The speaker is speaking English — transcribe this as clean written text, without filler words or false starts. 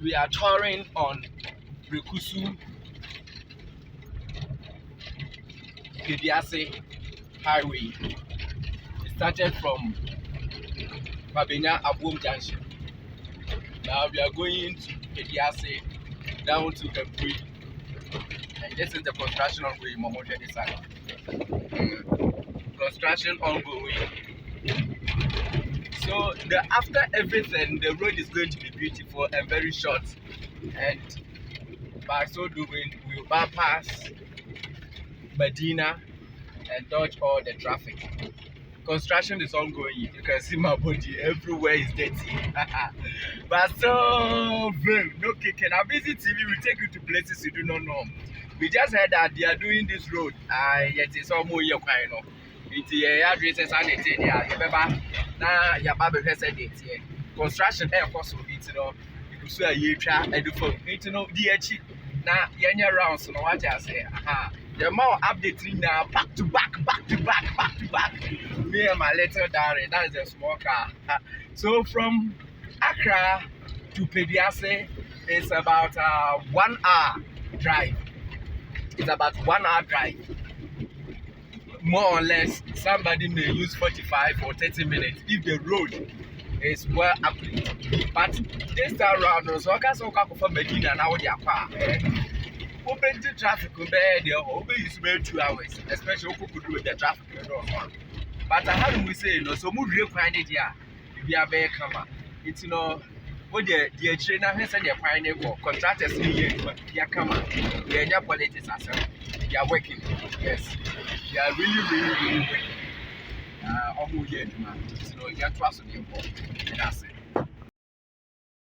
we are touring on Rekusu Abizi Highway. It started from Babenya Abom Junction. Now we are going to Abizi down to Kempui. And this is the construction ongoing. Construction ongoing. So after everything, the road is going to be beautiful and very short. And by so doing, we will bypass Medina and dodge all the traffic. Construction is ongoing. You can see my body everywhere is dirty. But so no kicking. Abizi TV will take you to places you do not know. We just heard that they are doing this road. Yet it's almost your kind of. It's a addresses and it's remember now your baby has said it here. Construction air cost of it, you see a year try and do for it, DH. Now, you're rounds, so what I say, the more updating now, back to back. Me and my little darling, that is a small car. So from Accra to Abizi, it's about 1 hour drive. It's about 1 hour drive. More or less, somebody may use 45 or 30 minutes if the road is well updated. But this time around, so I can't go for Medina now. They are far. Open the traffic there, it's about 2 hours, especially if you do with the traffic. But I we say, so move real quiet here. We are very calm. It's what the trainer has said, they're finding for contractors here, they are calm. They are not politics as well. They are working. Yes. They are really working. Almost yet, man. So you have trust in your board. That's it.